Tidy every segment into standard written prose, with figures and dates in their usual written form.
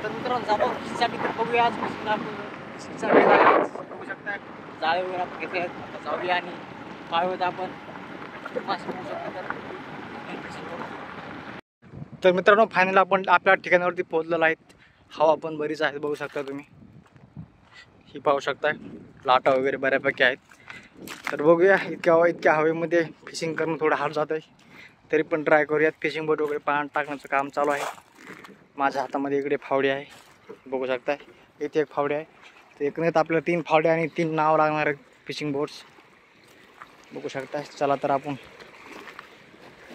तर मित्रांनो जातो फिशिंगसाठी तर बघूया आज फिशिंगचा वेळ आहे बघू शकता जाळे वगैरे आपण घेतले आहेत आता जाऊया आणि पाहूयात आपण मासे बघू शकतो तर मित्रांनो फायनल आपण आपल्या ठिकाणावरती पोहोचलेलो आहेत. हवा पण बरीच आहे बघू शकता तुम्ही ही पाहू शकता लाटा वगैरे बऱ्यापैकी आहेत. तर बघूया इतक्या हवेमध्ये फिशिंग करणं थोडं हार्ड जात आहे तरी पण ट्राय करूयात. फिशिंग बोट वगैरे पाण्यात टाकण्याचं काम चालू आहे. माझ्या हातामध्ये इकडे फावडी आहे बघू शकताय इथे एक फावडी आहे. तर एकूणच आपल्याला 3 फावड्या आणि 3 नाव लागणार आहेत फिशिंग बोट्स बघू शकताय. चला तर आपण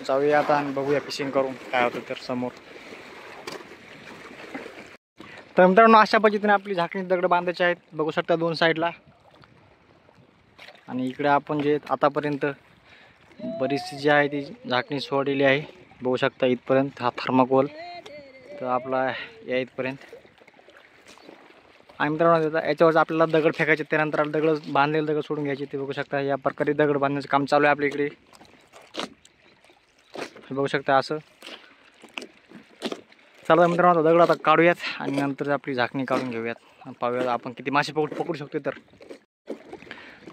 जाऊया आता आणि बघूया फिशिंग करून काय होतं तर समोर. तर मित्रांनो अशा पद्धतीने आपली झाकणी दगड बांधायची आहेत बघू शकता 2 साईडला. आणि इकडे आपण जे आतापर्यंत बरीचशी जी आहे ती झाकणी सोडलेली आहे बघू शकता इथपर्यंत. हा थर्माकोल तर आपला या इथपर्यंत. आणि मित्रांनो याच्यावर आपल्याला दगड फेकायचे त्यानंतर दगड बांधलेले दगड सोडून घ्यायचे ते बघू शकता. या प्रकारे दगड बांधण्याचं काम चालू आहे आपल्या इकडे बघू शकता असं. चला मित्रांनो दगड आता काढूयात आणि नंतर आपली झाकणी काढून घेऊयात पाहूयात आपण किती मासे पकडू शकतो.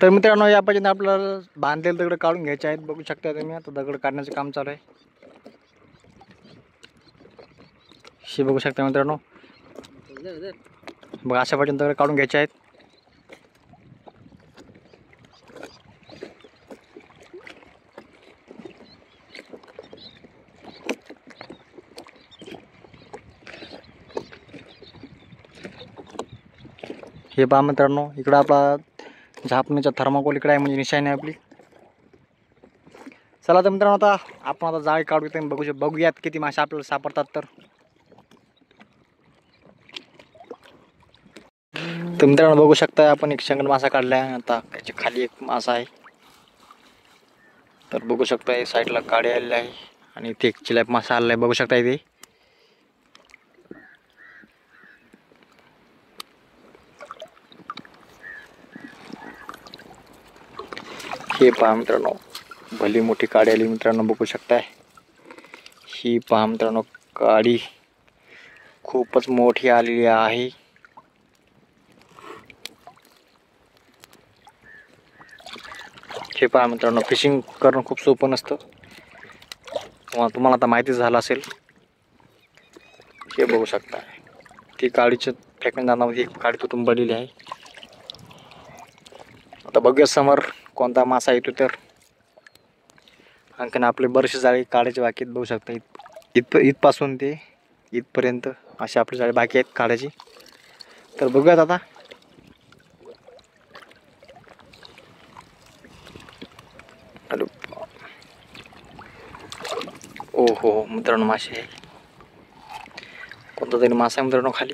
तर मित्रांनो या पद्धतीने आपल्याला बांधलेले दगड काढून घ्यायचे आहेत बघू शकता तुम्ही. आता दगड काढण्याचं काम चालू आहे हे बघू शकता मित्रांनो. बघा अशा पद्धतीने दगड काढून घ्यायचे आहेत. हे पहा मित्रांनो इकडं आपला झापण्याचा थर्माकोल इकडे आहे म्हणजे निशाणी आहे आपली. चला तर मित्रांनो आता आपण आता जाळी काढूया बघूयात किती मासे आपल्याला सापडतात. तर मित्रांनो बघू शकता आपण एक शेंगड मासा काढला आहे. आता त्याच्या खाली एक मासा आहे तर बघू शकता साईडला काडी आलेली आहे आणि इथे एक चिलाप मासा आलेला आहे बघू शकता इथे. हे पहा मित्रांनो भली मोठी काडी आली मित्रांनो बघू शकताय. ही पहा मित्रांनो काडी खूपच मोठी आलेली आहे. हे पहा मित्रांनो फिशिंग करणं खूप सोपं नसतं तुम्हाला आता माहितीच झालं असेल. हे बघू शकता ती काडीच्या फेकण्यामध्ये काडी तुटून पडलेली आहे. आता बघूया समोर कोणता मासा येतो. तर आणखीन आपले बरेचसे जाळे काढायचे बाकी आहेत बघू शकता. इथपासून ते इथपर्यंत असे आपले जाळे बाकी आहेत काढायची. तर बघूयात आता. ओहो मित्रांनो मासे आहे कोणता तरी मासा आहे मित्रांनो खाली.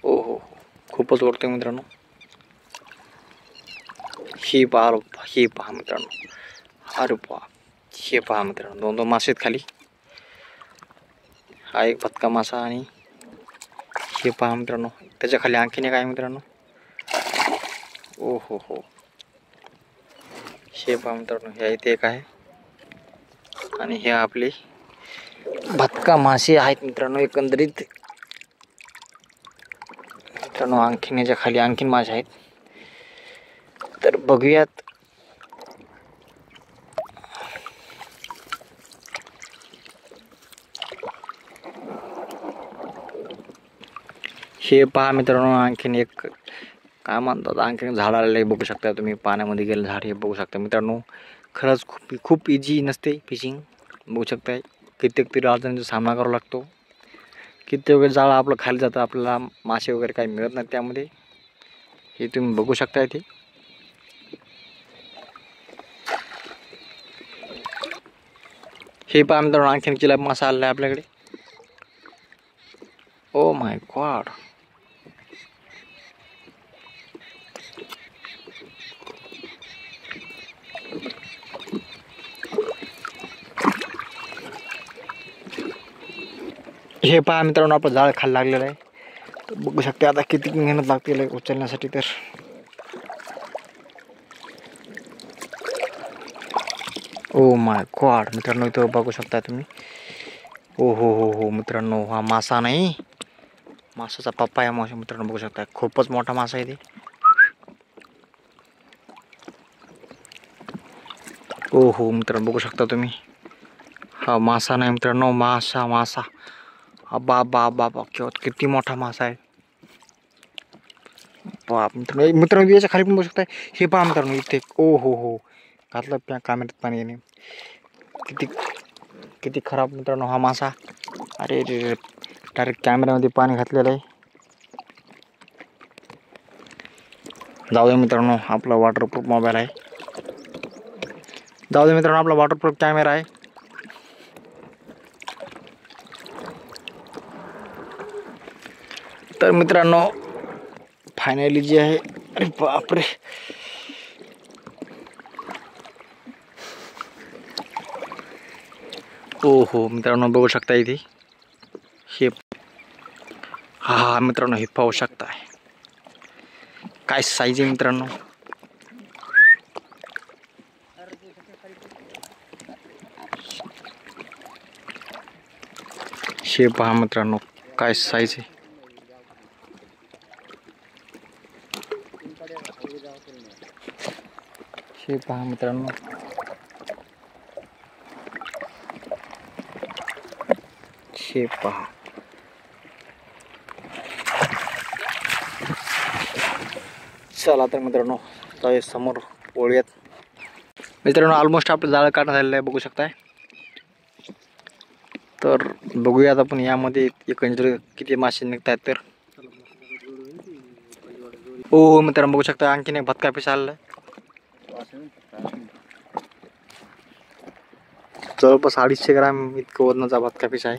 ओहो खूपच ओढतोय मित्रांनो. ही पहा मित्रांनो अरे पहा हे पहा मित्रांनो 2 मासे आहेत खाली. हा एक भटका मासा आणि हे पहा मित्रांनो त्याच्या खाली आणखीन एक आहे मित्रांनो. ओहो हो हे पहा मित्रांनो ह्या इथे एक आहे आणि हे आपले भटका मासे आहेत मित्रांनो. एकंदरीत मित्रांनो आणखीन याच्या खाली आणखीन मासे आहेत तर बघूयात. हे पहा मित्रांनो आणखीन एक काय म्हणतात आणखीन झाड आलेलं आहे बघू शकता तुम्ही. पाण्यामध्ये गेलं झाड हे बघू शकता मित्रांनो. खरंच खूप इझी नसते फिशिंग बघू शकताय. कित्येक तरी अडचणींचा सामना करावा लागतो. कित्येक वेळ जाळं आपलं खाली जातं आपल्याला मासे वगैरे काही मिळत नाही त्यामध्ये. हे तुम्ही बघू शकता इथे. हे पहा मित्रांनो आणखीन चिलाप मासा आलेला आहे आपल्याकडे. ओ माय गॉड हे पहा मित्रांनो आपलं जाळ खाली लागलेलं आहे. तर बघू शकते आता किती मेहनत लागते उचलण्यासाठी. तर ओ माय गॉड मित्रांनो इथं बघू शकता तुम्ही हो मित्रांनो, हा मासा नाही, मासाचा पप्पा आहे मासा मित्रांनो, बघू शकता खूपच मोठा मासा आहे ते. हो मित्रांनो, बघू शकता तुम्ही, हा मासा नाही मित्रांनो, मासा. बाबा किती मोठा मासा आहे. बाप मित्रांनो याच्या खाली पण बघू शकताय. हे पहा मित्रांनो इथे. हो घातलं कॅमेऱ्यात पाणी येणे. किती खराब मित्रांनो हा मासा. अरे डायरेक्ट कॅमेऱ्यामध्ये पाणी घातलेलं आहे. जाऊ दे मित्रांनो, आपला वॉटरप्रूफ मोबाईल आहे. जाऊ दे मित्रांनो, आपला वॉटरप्रूफ कॅमेरा आहे. तर मित्रांनो फायनली जे आहे, अरे बापरे, हो मित्रांनो बघू शकता इथे. हे हा मित्रांनो, हे पाहू शकताय काय साईज आहे मित्रांनो. हे पहा मित्रांनो काय साईज आहे. हे पहा मित्रांनो, हे पहा. चला तर मित्रांनो, जाऊया समोर वळूयात. मित्रांनो ऑलमोस्ट आपलं जाळं काढणं झालेलं आहे, बघू शकताय. तर बघूयात आपण यामध्ये एकंदर किती मासे निघतात. तर हो मित्रांनो बघू शकता, आणखीन एक भटका फिश आलेला आहे. जवळपास 250 ग्राम इतकं वजनाचा भटका फिश आहे.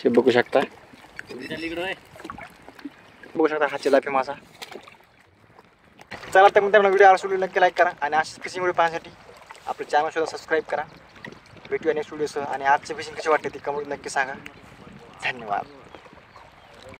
हे बघू शकता, हा चिलापी मासा. चला तर मित्रांनो, व्हिडिओ आवडला नक्की लाईक करा आणि अशाच फिशिंग व्हिडिओ पाहण्यासाठी आपलं चॅनल सुद्धा सबस्क्राईब करा. भेटूया नेक्स्ट व्हिडिओसह. आणि आजची फिशिंग कशी वाटते ती कमेंट नक्की सांगा. धन्यवाद.